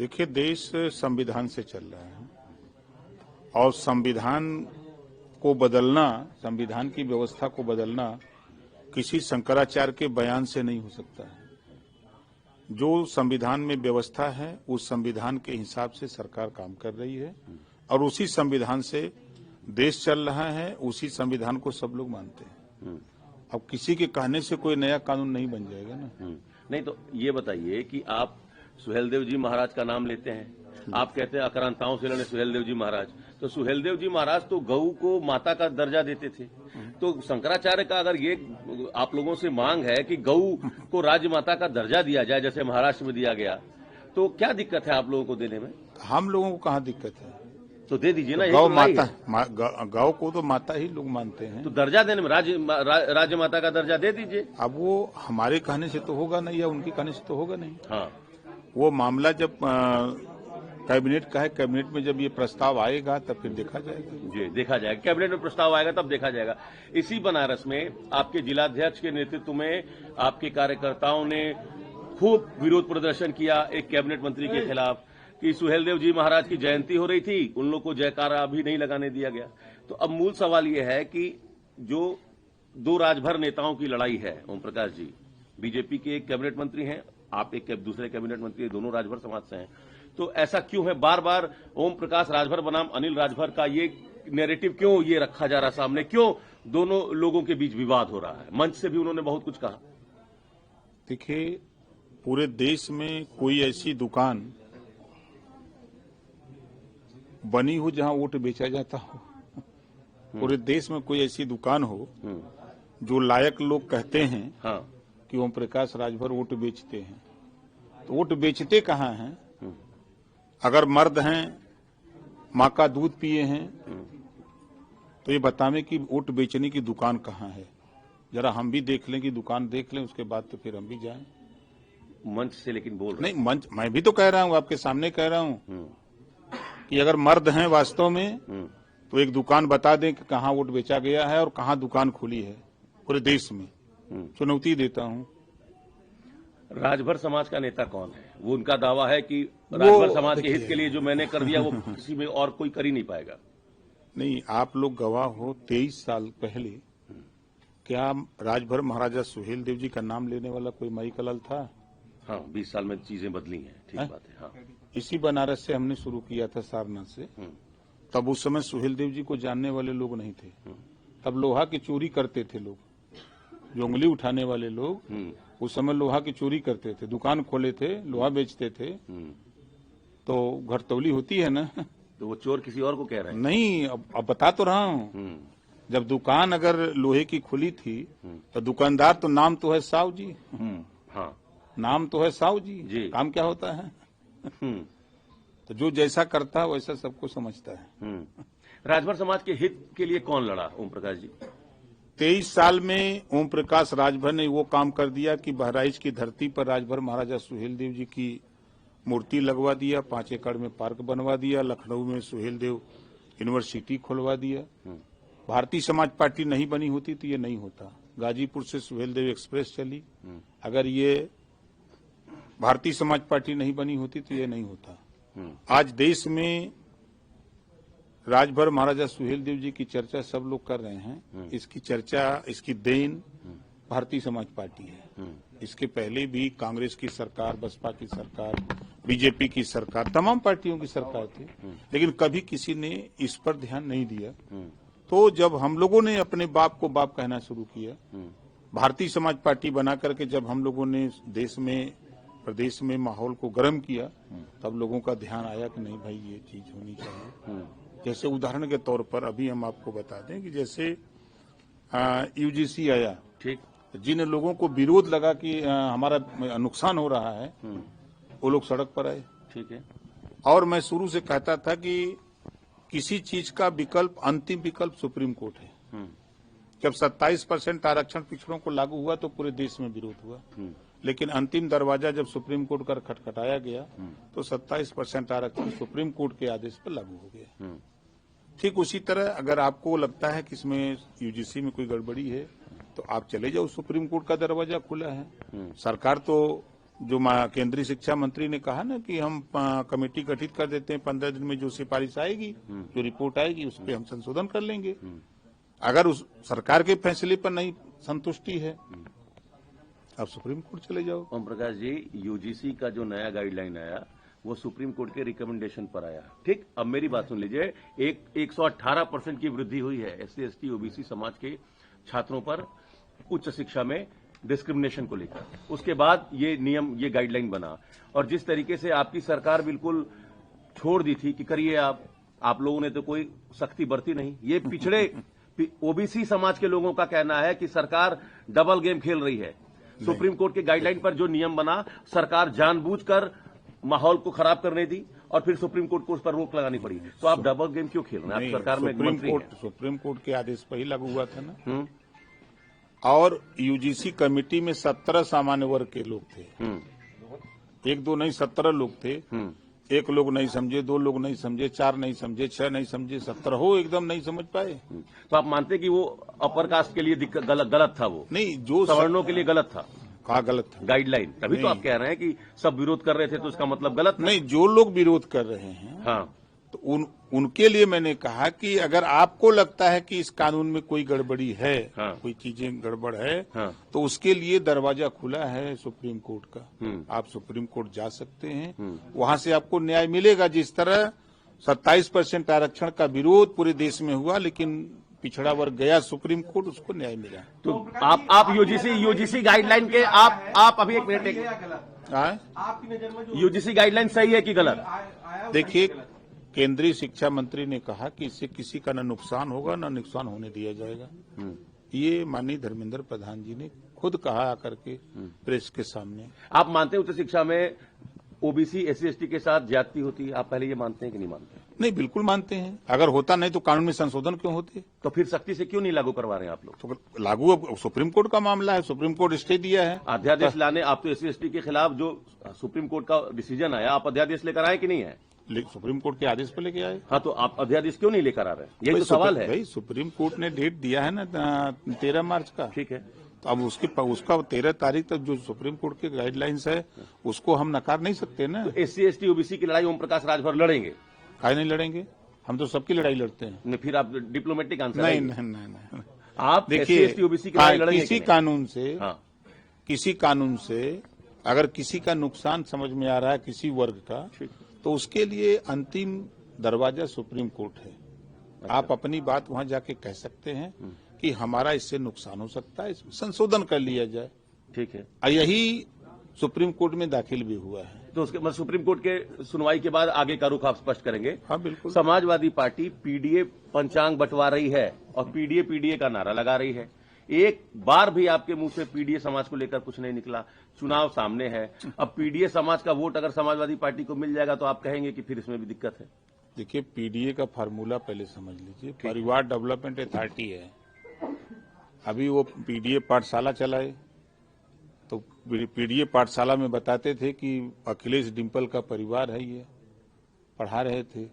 देखिए, देश संविधान से चल रहा है और संविधान को बदलना, संविधान की व्यवस्था को बदलना किसी शंकराचार्य के बयान से नहीं हो सकता है। जो संविधान में व्यवस्था है उस संविधान के हिसाब से सरकार काम कर रही है और उसी संविधान से देश चल रहा है, उसी संविधान को सब लोग मानते हैं। अब किसी के कहने से कोई नया कानून नहीं बन जाएगा ना। नहीं तो ये बताइए कि आप सुहेलदेव जी महाराज का नाम लेते हैं, आप कहते हैं आक्रांताओं से लड़े सुहेलदेव जी महाराज, तो सुहेलदेव जी महाराज तो गऊ को माता का दर्जा देते थे। तो शंकराचार्य का अगर ये आप लोगों से मांग है कि गऊ को राजमाता का दर्जा दिया जाए जैसे महाराष्ट्र में दिया गया, तो क्या दिक्कत है आप लोगों को देने में? हम लोगों को कहाँ दिक्कत है, तो दे दीजिए ना। गौ माता, गौ को तो माता ही लोग मानते हैं, तो दर्जा देने में राजमाता का दर्जा दे दीजिए। अब वो हमारे कहने से तो होगा नहीं या उनके कहने से तो होगा नहीं। हाँ, वो मामला जब कैबिनेट का है, कैबिनेट में जब ये प्रस्ताव आएगा तब फिर देखा जाएगा। जी, देखा जाएगा, कैबिनेट में प्रस्ताव आएगा तब देखा जाएगा। इसी बनारस में आपके जिलाध्यक्ष के नेतृत्व में आपके कार्यकर्ताओं ने खूब विरोध प्रदर्शन किया एक कैबिनेट मंत्री के खिलाफ कि सुहेलदेव जी महाराज की जयंती हो रही थी, उन लोग को जयकारा भी नहीं लगाने दिया गया। तो अब मूल सवाल ये है कि जो दो राजभर नेताओं की लड़ाई है, ओम प्रकाश जी बीजेपी के एक कैबिनेट मंत्री हैं, आप एक दूसरे कैबिनेट मंत्री, दोनों राजभर समाज से हैं, तो ऐसा क्यों है बार बार ओम प्रकाश राजभर बनाम अनिल राजभर का ये नैरेटिव क्यों ये रखा जा रहा सामने, क्यों दोनों लोगों के बीच विवाद हो रहा है? मंच से भी उन्होंने बहुत कुछ कहा। देखिए, पूरे देश में कोई ऐसी दुकान बनी हो जहां वोट बेचा जाता हो, पूरे देश में कोई ऐसी दुकान हो जो लायक लोग कहते हैं हाँ, कि ओम प्रकाश राजभर वोट बेचते हैं, तो वोट बेचते कहाँ हैं? अगर मर्द हैं, माँ का दूध पिए हैं, तो ये बतावें कि वोट बेचने की दुकान कहाँ है। जरा हम भी देख लें कि दुकान देख लें, उसके बाद तो फिर हम भी जाएं। मंच से लेकिन बोल रहे नहीं, मंच मैं भी तो कह रहा हूँ, आपके सामने कह रहा हूँ कि अगर मर्द हैं वास्तव में तो एक दुकान बता दें कि कहाँ वोट बेचा गया है और कहाँ दुकान खुली है पूरे देश में। चुनौती देता हूँ। राजभर समाज का नेता कौन है? वो उनका दावा है कि राजभर समाज के हित के लिए जो मैंने कर दिया वो किसी में और कोई कर ही नहीं पाएगा। नहीं, आप लोग गवाह हो, 23 साल पहले क्या राजभर महाराजा सुहेलदेव जी का नाम लेने वाला कोई माईकलाल था? हाँ, 20 साल में चीजें बदली हैं, ठीक बात है। हाँ, इसी बनारस से हमने शुरू किया था, सारनाथ से। तब उस समय सुहेलदेव जी को जानने वाले लोग नहीं थे। तब लोहा की चोरी करते थे लोग, जो उंगली उठाने वाले लोग उस समय लोहा की चोरी करते थे, दुकान खोले थे, लोहा बेचते थे। तो घरतौली होती है ना, तो वो चोर किसी और को कह रहे हैं? नहीं, अब बता तो रहा हूँ। जब दुकान अगर लोहे की खुली थी तो दुकानदार तो नाम तो है साहू जी। हाँ, नाम तो है साहू जी, काम क्या होता है? तो जो जैसा करता है वैसा सबको समझता है। राजभर समाज के हित के लिए कौन लड़ा, ओम प्रकाश जी? 23 साल में ओम प्रकाश राजभर ने वो काम कर दिया कि बहराइच की धरती पर राजभर महाराजा सुहेलदेव जी की मूर्ति लगवा दिया, 5 एकड़ में पार्क बनवा दिया, लखनऊ में सुहेलदेव यूनिवर्सिटी खुलवा दिया। भारतीय समाज पार्टी नहीं बनी होती तो ये नहीं होता। गाजीपुर से सुहेलदेव एक्सप्रेस चली, अगर ये भारतीय समाज पार्टी नहीं बनी होती तो ये नहीं होता। आज देश में राजभर महाराजा सुहेलदेव जी की चर्चा सब लोग कर रहे हैं। इसकी चर्चा, इसकी देन भारतीय समाज पार्टी है। इसके पहले भी कांग्रेस की सरकार, बसपा की सरकार, बीजेपी की सरकार, तमाम पार्टियों की सरकार थी, लेकिन कभी किसी ने इस पर ध्यान नहीं दिया। तो जब हम लोगों ने अपने बाप को बाप कहना शुरू किया, भारतीय समाज पार्टी बना करके जब हम लोगों ने देश में, प्रदेश में माहौल को गर्म किया, तब लोगों का ध्यान आया कि नहीं भाई ये चीज होनी चाहिए। जैसे उदाहरण के तौर पर अभी हम आपको बता दें कि जैसे यूजीसी आया, ठीक, जिन लोगों को विरोध लगा कि हमारा नुकसान हो रहा है, वो लोग सड़क पर आए। ठीक है। और मैं शुरू से कहता था कि किसी चीज का विकल्प, अंतिम विकल्प सुप्रीम कोर्ट है। जब 27% आरक्षण पिछड़ों को लागू हुआ तो पूरे देश में विरोध हुआ, लेकिन अंतिम दरवाजा जब सुप्रीम कोर्ट का खटखटाया गया तो 27% आरक्षण सुप्रीम कोर्ट के आदेश पर लागू हो गया। ठीक उसी तरह अगर आपको लगता है कि इसमें यूजीसी में कोई गड़बड़ी है तो आप चले जाओ, सुप्रीम कोर्ट का दरवाजा खुला है। सरकार तो जो केंद्रीय शिक्षा मंत्री ने कहा ना कि हम कमेटी गठित कर देते हैं, 15 दिन में जो सिफारिश आएगी, जो रिपोर्ट आएगी, उस पर हम संशोधन कर लेंगे। अगर उस सरकार के फैसले पर नहीं संतुष्टि है, अब सुप्रीम कोर्ट चले जाओ। ओम प्रकाश जी, यूजीसी का जो नया गाइडलाइन आया वो सुप्रीम कोर्ट के रिकमेंडेशन पर आया। ठीक, अब मेरी बात सुन लीजिए। 118% की वृद्धि हुई है SC ST OBC समाज के छात्रों पर उच्च शिक्षा में डिस्क्रिमिनेशन को लेकर। उसके बाद ये नियम, ये गाइडलाइन बना, और जिस तरीके से आपकी सरकार बिल्कुल छोड़ दी थी कि करिए आप लोगों ने तो कोई सख्ती बरती नहीं। ये पिछड़े OBC समाज के लोगों का कहना है कि सरकार डबल गेम खेल रही है। सुप्रीम कोर्ट के गाइडलाइन पर जो नियम बना, सरकार जानबूझकर माहौल को खराब करने दी और फिर सुप्रीम कोर्ट को उस पर रोक लगानी पड़ी। तो आप डबल गेम क्यों खेल रहे हैं? आप सरकार में सुप्रीम कोर्ट के आदेश पर ही लागू हुआ था ना। और यूजीसी कमेटी में 17 सामान्य वर्ग के लोग थे। एक दो नहीं, 17 लोग थे। एक लोग नहीं समझे, 2 लोग नहीं समझे, 4 नहीं समझे, 6 नहीं समझे, 17 हो एकदम नहीं समझ पाए। तो आप मानते कि वो अपर कास्ट के लिए गलत था? वो नहीं, जो सवर्णों के लिए गलत था। कहा गलत था गाइडलाइन? तभी तो आप कह रहे हैं कि सब विरोध कर रहे थे, तो इसका मतलब गलत नहीं। जो लोग विरोध कर रहे हैं, हाँ, तो उनके लिए मैंने कहा कि अगर आपको लगता है कि इस कानून में कोई गड़बड़ी है, हाँ, कोई चीजें गड़बड़ है, हाँ, तो उसके लिए दरवाजा खुला है सुप्रीम कोर्ट का। आप सुप्रीम कोर्ट जा सकते हैं, वहां से आपको न्याय मिलेगा। जिस तरह 27% आरक्षण का विरोध पूरे देश में हुआ, लेकिन पिछड़ा वर्ग गया सुप्रीम कोर्ट, उसको न्याय मिला। तो आप यूजीसी गाइडलाइन के आप अभी एक मिनट, आपकी नजर में यूजीसी गाइडलाइन सही है कि गलत? देखिए, केंद्रीय शिक्षा मंत्री ने कहा कि इससे किसी का न नुकसान होगा न नुकसान होने दिया जाएगा। ये माननीय धर्मेंद्र प्रधान जी ने खुद कहा आकर के प्रेस के सामने। आप मानते हैं उच्च शिक्षा में OBC SC ST के साथ ज्यादती होती है? आप पहले ये मानते हैं कि नहीं मानते? नहीं, बिल्कुल मानते हैं। अगर होता नहीं तो कानून में संशोधन क्यों होते? तो फिर सख्ती से क्यों नहीं लागू करवा रहे हैं आप लोग? तो लागू अब सुप्रीम कोर्ट का मामला है, सुप्रीम कोर्ट स्टे दिया है। अध्यादेश लाने, आप तो SC ST के खिलाफ जो सुप्रीम कोर्ट का डिसीजन आया, आप अध्यादेश लेकर आए कि नहीं है? सुप्रीम कोर्ट के आदेश पर लेके आए। हाँ, तो आप अध्यादेश क्यों नहीं लेकर आ रहे? यही तो सवाल है भाई। सुप्रीम कोर्ट ने डेट दिया है ना 13 मार्च का। ठीक है, तो अब उसका 13 तारीख तक जो सुप्रीम कोर्ट के गाइडलाइंस है, उसको हम नकार नहीं सकते ना। तो SC ST OBC की लड़ाई ओम प्रकाश राजभर लड़ेंगे? काहे नहीं लड़ेंगे? हम तो सबकी लड़ाई लड़ते हैं। नहीं, फिर आप डिप्लोमेटिक आंसर नहीं। आप देखिए, SC ST OBC की लड़ाई लड़ेंगे? किसी कानून से अगर किसी का नुकसान समझ में आ रहा है, किसी वर्ग का, तो उसके लिए अंतिम दरवाजा सुप्रीम कोर्ट है। आप अपनी बात वहां जाके कह सकते हैं कि हमारा इससे नुकसान हो सकता है, इसमें संशोधन कर लिया जाए। ठीक है, यही सुप्रीम कोर्ट में दाखिल भी हुआ है। तो उसके बाद सुप्रीम कोर्ट के सुनवाई के बाद आगे का रुख आप स्पष्ट करेंगे? हाँ, बिल्कुल। समाजवादी पार्टी PDA पंचांग बंटवा रही है और PDA का नारा लगा रही है। एक बार भी आपके मुंह से PDA समाज को लेकर कुछ नहीं निकला। चुनाव सामने है, अब PDA समाज का वोट अगर समाजवादी पार्टी को मिल जाएगा तो आप कहेंगे कि फिर इसमें भी दिक्कत है? देखिए, PDA का फार्मूला पहले समझ लीजिए। परिवार डेवलपमेंट अथॉरिटी है। अभी वो PDA पाठशाला चलाए, तो PDA पाठशाला में बताते थे कि अखिलेश डिम्पल का परिवार है, ये पढ़ा रहे थे।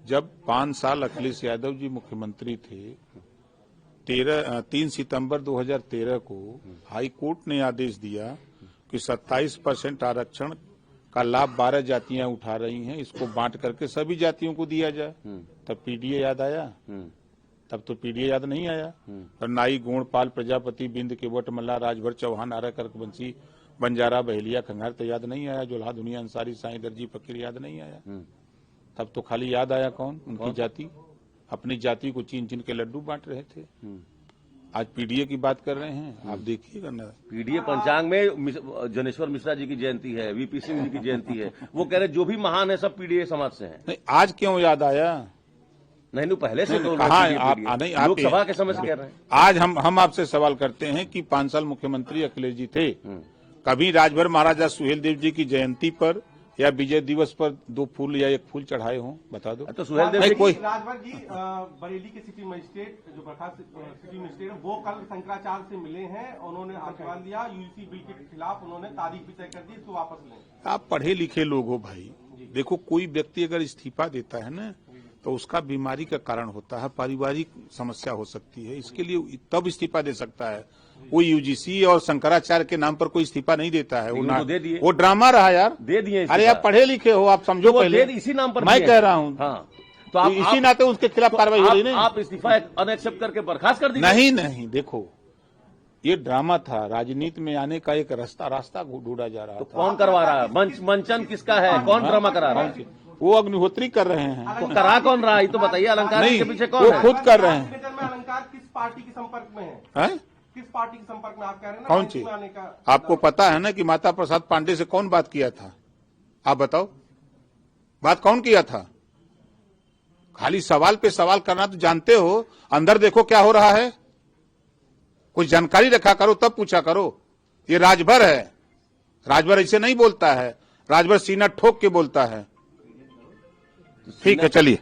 जब 5 साल अखिलेश यादव जी मुख्यमंत्री थे, 3 सितंबर 2013 को हाई कोर्ट ने आदेश दिया कि 27% आरक्षण का लाभ 12 जातियां उठा रही हैं, इसको बांट करके सभी जातियों को दिया जाए। तब PDA याद आया? तब तो PDA याद नहीं आया। और नाई, गोंडपाल, प्रजापति, बिंद, केवट, मल्ला, राजभर, चौहान, आरा, कर्कवंशी, बंजारा, बहेलिया, खंगार तो याद नहीं आया। जोल्हा, दुनिया, अंसारी, साईं, दर्जी, फकीर याद नहीं आया। तब तो खाली याद आया कौन? उनकी जाति। अपनी जाति को चीन चीन के लड्डू बांट रहे थे। आज PDA की बात कर रहे हैं, आप देखिएगा ना। PDA पंचांग में जनेश्वर मिश्रा जी की जयंती है, VP सिंह जी की जयंती है। वो कह रहे जो भी महान है सब PDA समाज से हैं। नहीं, आज क्यों याद आया? नहीं, पहले से तो कहा लोकसभा के समय से कह रहे हैं। आज हम आपसे सवाल करते हैं कि 5 साल मुख्यमंत्री अखिलेश जी थे, कभी राजभर महाराजा सुहेलदेव जी की जयंती पर या विजय दिवस पर 2 फूल या 1 फूल चढ़ाए हों? बता दो। तो सुहेलदेव जी कोई राजभर जी, बरेली के सिटी मजिस्ट्रेट जो बर्खास्त सिटी मजिस्ट्रेट है, वो कल शंकराचार्य से मिले हैं। उन्होंने आशीर्वाद दिया, यूजीसी बिल के खिलाफ उन्होंने तारीख भी तय कर दी, इसको वापस लें। आप पढ़े लिखे लोग हो भाई। देखो, कोई व्यक्ति अगर इस्तीफा देता है ना, तो तो उसका बीमारी का कारण होता है, पारिवारिक समस्या हो सकती है, इसके लिए तब इस्तीफा दे सकता है। वो यूजीसी और शंकराचार्य के नाम पर कोई इस्तीफा नहीं देता है। लेकिन वो तो दे दिए। वो ड्रामा रहा यार, दे दिए अरे इस्तीफा। आप पढ़े लिखे हो, आप समझो वो पहले। दे इसी नाम पर मैं दिए कह हैं। रहा हूँ, हाँ, तो आप इसी नाते उसके खिलाफ कार्रवाई हो रही नहीं। आप इस्तीफा अनएक्सेप्ट करके बर्खास्त कर दीजिए। नहीं, देखो ये ड्रामा था, राजनीति में आने का एक रास्ता ढूंढा जा रहा तो था। कौन करवा रहा है? मंचन किसका है? कौन ड्रामा करा रहा है? वो अग्निहोत्री कर रहे हैं। तो करा कौन रहा है ये तो बताइए। अलंकार नहीं, के पीछे वो कौन है? खुद कर रहे हैं। नगर में अलंकार किस पार्टी के संपर्क में है? हैं? किस पार्टी के संपर्क में आप कह रहे हैं ना? कौन मंच सी? में आने का आपको पता है ना कि माता प्रसाद पांडे से कौन बात किया था? आप बताओ, बात कौन किया था? खाली सवाल पे सवाल करना तो जानते हो, अंदर देखो क्या हो रहा है। कुछ जानकारी रखा करो, तब पूछा करो। ये राजभर है, राजभर ऐसे नहीं बोलता है, राजभर सीना ठोक के बोलता है। ठीक है, चलिए।